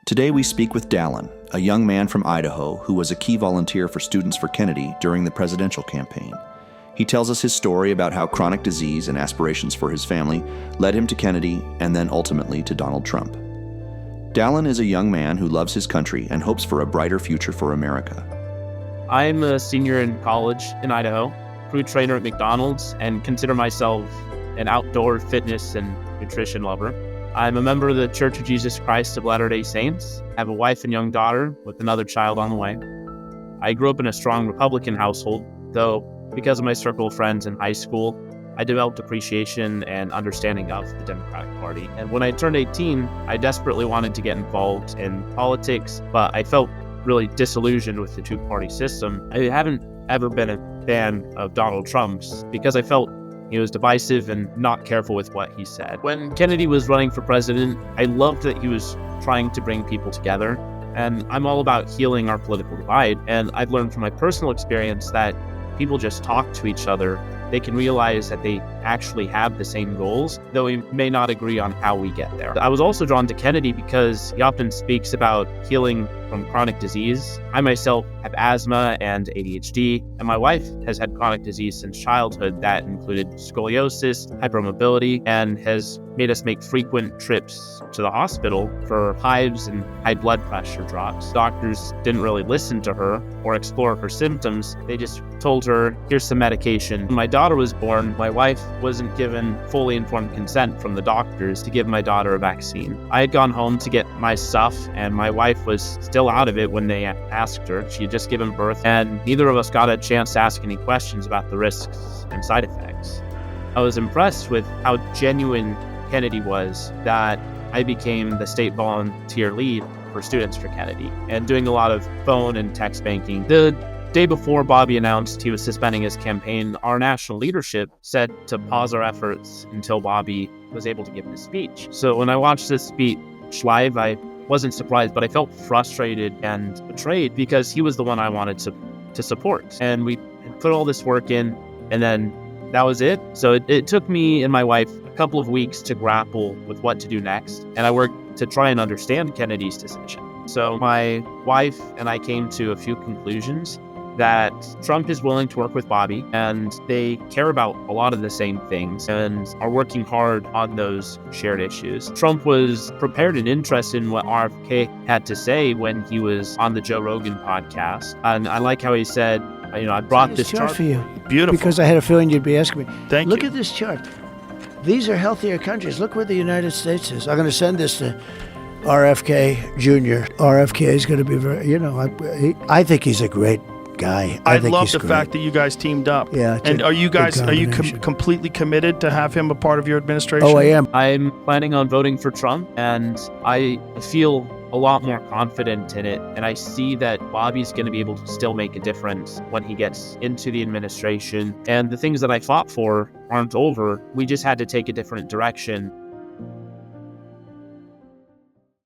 Today we speak with Dallin, a young man from Idaho who was a key volunteer for Students for Kennedy during the presidential campaign. He tells us his story about how chronic disease and aspirations for his family led him to Kennedy and then ultimately to Donald Trump. Dallin is a young man who loves his country and hopes for a brighter future for America. I'm a senior in college in Idaho, food trainer at McDonald's, and consider myself an outdoor fitness and nutrition lover. I'm a member of the Church of Jesus Christ of Latter-day Saints. I have a wife and young daughter with another child on the way. I grew up in a strong Republican household, though because of my circle of friends in high school, I developed appreciation and understanding of the Democratic Party. And when I turned 18, I desperately wanted to get involved in politics, but I felt really disillusioned with the two-party system. I haven't ever been a fan of Donald Trump's because I felt he was divisive and not careful with what he said. When Kennedy was running for president, I loved that he was trying to bring people together. And I'm all about healing our political divide. And I've learned from my personal experience that people just talk to each other. They can realize that they actually have the same goals, though we may not agree on how we get there. I was also drawn to Kennedy because he often speaks about healing from chronic disease. I myself have asthma and ADHD, and my wife has had chronic disease since childhood that included scoliosis, hypermobility, and has made us make frequent trips to the hospital for hives and high blood pressure drops. Doctors didn't really listen to her or explore her symptoms. They just told her, here's some medication. When my daughter was born, my wife wasn't given fully informed consent from the doctors to give my daughter a vaccine. I had gone home to get my stuff, and my wife was still out of it when they asked her. She had just given birth, and neither of us got a chance to ask any questions about the risks and side effects. I was impressed with how genuine Kennedy was that I became the state volunteer lead for Students for Kennedy and doing a lot of phone and text banking. The day before Bobby announced he was suspending his campaign, our national leadership said to pause our efforts until Bobby was able to give his speech. So when I watched this speech live, I wasn't surprised, but I felt frustrated and betrayed because he was the one I wanted to support. And we put all this work in, and then that was it. So it took me and my wife a couple of weeks to grapple with what to do next. And I worked to try and understand Kennedy's decision. So my wife and I came to a few conclusions that Trump is willing to work with Bobby, and they care about a lot of the same things and are working hard on those shared issues. Trump was prepared and interested in what RFK had to say when he was on the Joe Rogan podcast. And I like how he said, I brought this chart for you. Beautiful. Because I had a feeling you'd be asking me. Thank you. Look at this chart. These are healthier countries. Look where the United States is. I'm going to send this to RFK Jr. RFK is going to be very, I think he's a great guy. I love the fact that you guys teamed up. Yeah. And are you completely committed to have him a part of your administration? Oh, I am. I'm planning on voting for Trump, and I feel a lot more confident in it. And I see that Bobby's going to be able to still make a difference when he gets into the administration. And the things that I fought for aren't over. We just had to take a different direction.